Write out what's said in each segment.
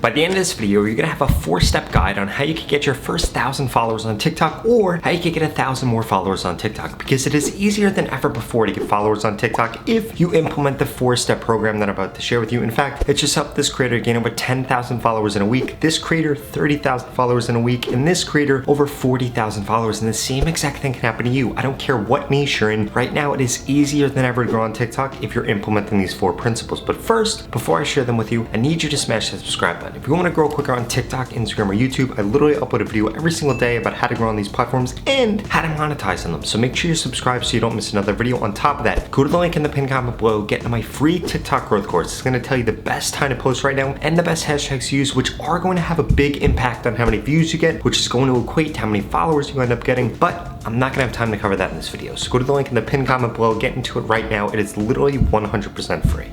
By the end of this video, you're gonna have a 4-step guide on how you can get your first 1,000 followers on TikTok or how you can get 1,000 more followers on TikTok, because it is easier than ever before to get followers on TikTok if you implement the 4-step program that I'm about to share with you. In fact, it just helped this creator gain over 10,000 followers in a week, this creator 30,000 followers in a week, and this creator over 40,000 followers, and the same exact thing can happen to you. I don't care what niche you're in. Right now, it is easier than ever to grow on TikTok if you're implementing these 4 principles. But first, before I share them with you, I need you to smash that subscribe button. If you want to grow quicker on TikTok, Instagram, or YouTube, I literally upload a video every single day about how to grow on these platforms and how to monetize on them. So make sure you subscribe so you don't miss another video. On top of that, go to the link in the pinned comment below, get into my free TikTok growth course. It's going to tell you the best time to post right now and the best hashtags to use, which are going to have a big impact on how many views you get, which is going to equate to how many followers you end up getting. But I'm not going to have time to cover that in this video. So go to the link in the pinned comment below, get into it right now. It is literally 100% free.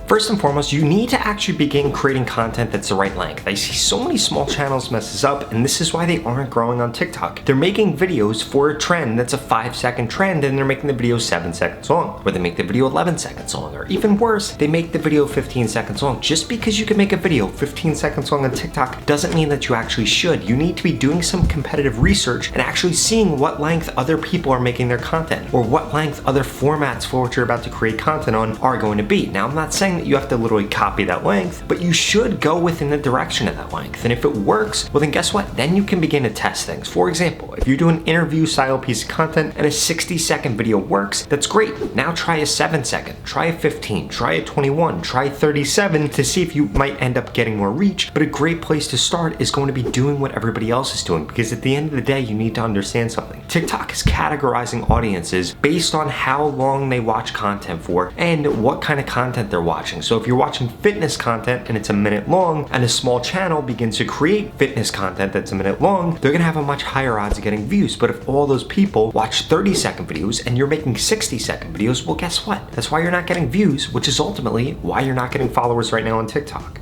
First and foremost, you need to actually begin creating content that's the right length. I see so many small channels mess this up, and this is why they aren't growing on TikTok. They're making videos for a trend that's a 5-second trend, and they're making the video 7 seconds long, or they make the video 11 seconds long, or even worse, they make the video 15 seconds long. Just because you can make a video 15 seconds long on TikTok doesn't mean that you actually should. You need to be doing some competitive research and actually seeing what length other people are making their content, or what length other formats for what you're about to create content on are going to be. Now, I'm not saying that you have to literally copy that length, but you should go within the direction of that length. And if it works, well then guess what? Then you can begin to test things. For example, if you do an interview style piece of content and a 60-second video works, that's great. Now try a 7-second, try a 15, try a 21, try 37 to see if you might end up getting more reach. But a great place to start is going to be doing what everybody else is doing, because at the end of the day, you need to understand something. TikTok is categorizing audiences based on how long they watch content for and what kind of content they're watching. So if you're watching fitness content and it's a minute long, and a small channel begins to create fitness content that's a minute long, they're gonna have a much higher odds of getting views. But if all those people watch 30-second videos and you're making 60-second videos, well guess what? That's why you're not getting views, which is ultimately why you're not getting followers right now on TikTok.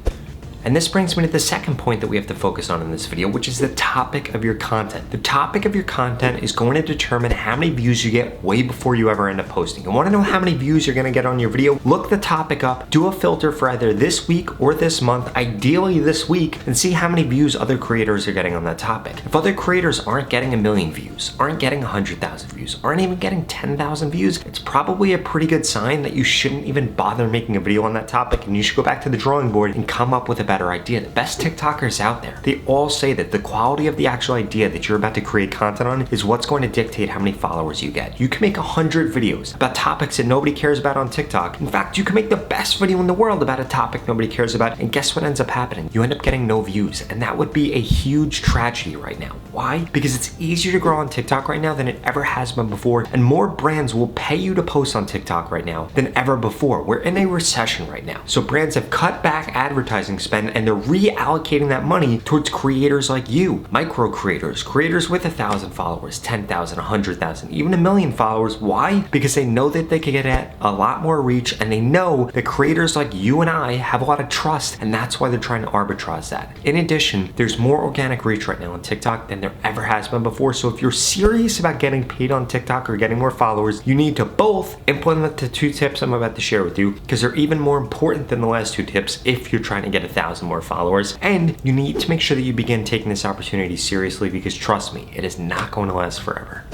And this brings me to the second point that we have to focus on in this video, which is the topic of your content. The topic of your content is going to determine how many views you get way before you ever end up posting. You want to know how many views you're going to get on your video? Look the topic up, do a filter for either this week or this month, ideally this week, and see how many views other creators are getting on that topic. If other creators aren't getting 1 million views, aren't getting 100,000 views, aren't even getting 10,000 views, it's probably a pretty good sign that you shouldn't even bother making a video on that topic, and you should go back to the drawing board and come up with a better idea. The best TikTokers out there, they all say that the quality of the actual idea that you're about to create content on is what's going to dictate how many followers you get. You can make 100 videos about topics that nobody cares about on TikTok. In fact, you can make the best video in the world about a topic nobody cares about, and guess what ends up happening? You end up getting no views, and that would be a huge tragedy right now. Why? Because it's easier to grow on TikTok right now than it ever has been before, and more brands will pay you to post on TikTok right now than ever before. We're in a recession right now, so brands have cut back advertising spend, and they're reallocating that money towards creators like you, micro creators, creators with 1,000 followers, 10,000, 100,000, even 1 million followers. Why? Because they know that they can get at a lot more reach, and they know that creators like you and I have a lot of trust, and that's why they're trying to arbitrage that. In addition, there's more organic reach right now on TikTok than there ever has been before. So if you're serious about getting paid on TikTok or getting more followers, you need to both implement the 2 tips I'm about to share with you, because they're even more important than the last 2 tips if you're trying to get 1,000 more followers. And you need to make sure that you begin taking this opportunity seriously, because trust me, it is not going to last forever.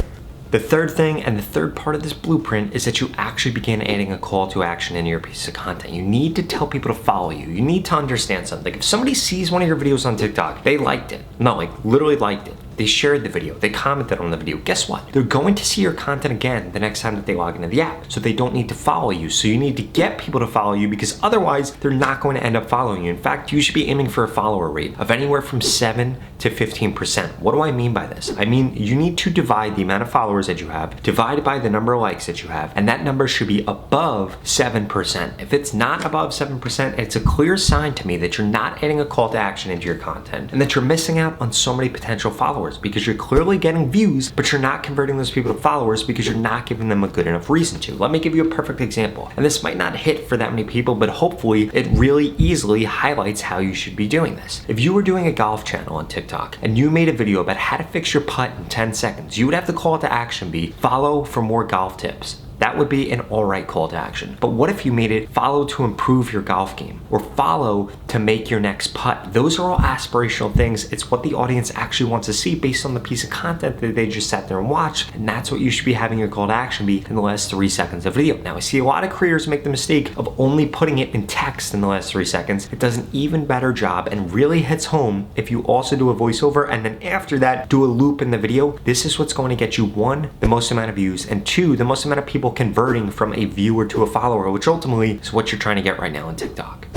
The third thing, and the third part of this blueprint, is that you actually begin adding a call to action into your piece of content. You need to tell people to follow you. You need to understand something. If somebody sees one of your videos on TikTok, they liked it. No, like literally liked it. They shared the video, they commented on the video. Guess what? They're going to see your content again the next time that they log into the app, so they don't need to follow you. So you need to get people to follow you, because otherwise they're not going to end up following you. In fact, you should be aiming for a follower rate of anywhere from 7 to 15%. What do I mean by this? I mean, you need to divide the amount of followers that you have divided by the number of likes that you have, and that number should be above 7%. If it's not above 7%, it's a clear sign to me that you're not adding a call to action into your content, and that you're missing out on so many potential followers, because you're clearly getting views, but you're not converting those people to followers because you're not giving them a good enough reason to. Let me give you a perfect example. And this might not hit for that many people, but hopefully it really easily highlights how you should be doing this. If you were doing a golf channel on TikTok and you made a video about how to fix your putt in 10 seconds, you would have the call to action be follow for more golf tips. That would be an alright call to action. But what if you made it follow to improve your golf game or follow to make your next putt? Those are all aspirational things. It's what the audience actually wants to see based on the piece of content that they just sat there and watched. And that's what you should be having your call to action be in the last 3 seconds of video. Now, I see a lot of creators make the mistake of only putting it in text in the last 3 seconds. It does an even better job and really hits home if you also do a voiceover and then after that do a loop in the video. This is what's going to get you 1, the most amount of views, and 2, the most amount of people converting from a viewer to a follower, which ultimately is what you're trying to get right now on TikTok.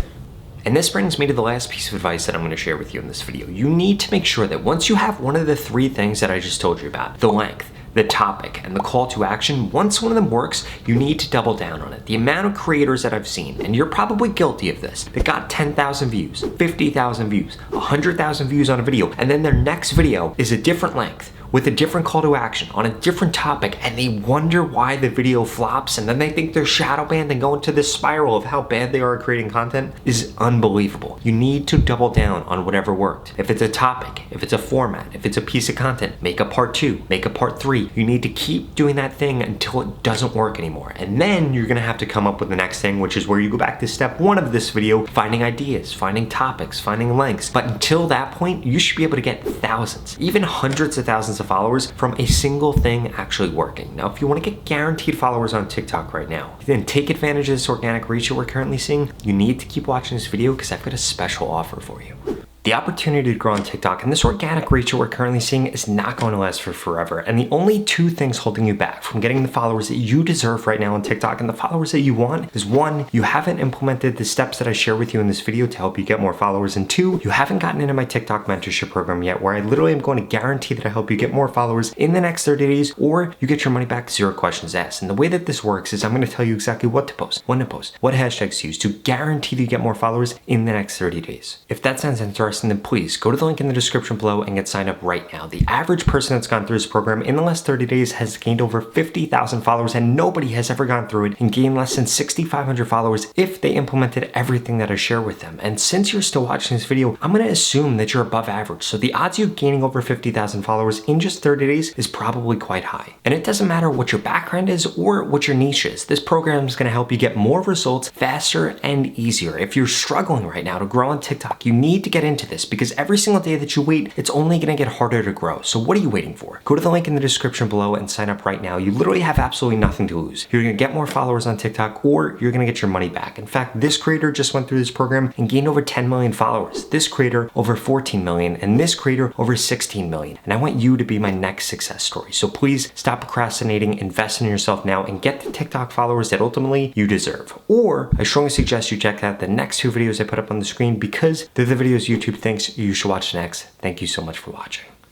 And this brings me to the last piece of advice that I'm going to share with you in this video. You need to make sure that once you have one of the 3 things that I just told you about, the length, the topic, and the call to action, once one of them works, you need to double down on it. The amount of creators that I've seen, and you're probably guilty of this, that got 10,000 views, 50,000 views, 100,000 views on a video, and then their next video is a different length, with a different call to action on a different topic, and they wonder why the video flops, and then they think they're shadow banned and go into this spiral of how bad they are at creating content is unbelievable. You need to double down on whatever worked. If it's a topic, if it's a format, if it's a piece of content, make a part 2, make a part 3. You need to keep doing that thing until it doesn't work anymore. And then you're gonna have to come up with the next thing, which is where you go back to step 1 of this video, finding ideas, finding topics, finding lengths. But until that point, you should be able to get thousands, even hundreds of thousands of followers from a single thing actually working. Now, if you want to get guaranteed followers on TikTok right now, then take advantage of this organic reach that we're currently seeing. You need to keep watching this video because I've got a special offer for you. The opportunity to grow on TikTok and this organic reach that we're currently seeing is not going to last for forever. And the only 2 things holding you back from getting the followers that you deserve right now on TikTok and the followers that you want is 1, you haven't implemented the steps that I share with you in this video to help you get more followers. And 2, you haven't gotten into my TikTok mentorship program yet, where I literally am going to guarantee that I help you get more followers in the next 30 days, or you get your money back, 0 questions asked. And the way that this works is I'm going to tell you exactly what to post, when to post, what hashtags to use to guarantee that you get more followers in the next 30 days. If that sounds interesting, then please go to the link in the description below and get signed up right now. The average person that's gone through this program in the last 30 days has gained over 50,000 followers, and nobody has ever gone through it and gained less than 6,500 followers if they implemented everything that I share with them. And since you're still watching this video, I'm going to assume that you're above average. So the odds of you gaining over 50,000 followers in just 30 days is probably quite high. And it doesn't matter what your background is or what your niche is. This program is going to help you get more results faster and easier. If you're struggling right now to grow on TikTok, you need to get into this because every single day that you wait, it's only going to get harder to grow. So what are you waiting for? Go to the link in the description below and sign up right now. You literally have absolutely nothing to lose. You're going to get more followers on TikTok, or you're going to get your money back. In fact, this creator just went through this program and gained over 10 million followers. This creator over 14 million, and this creator over 16 million. And I want you to be my next success story. So please stop procrastinating, invest in yourself now, and get the TikTok followers that ultimately you deserve. Or I strongly suggest you check out the next 2 videos I put up on the screen because they're the videos YouTube thinks you should watch next. Thank you so much for watching.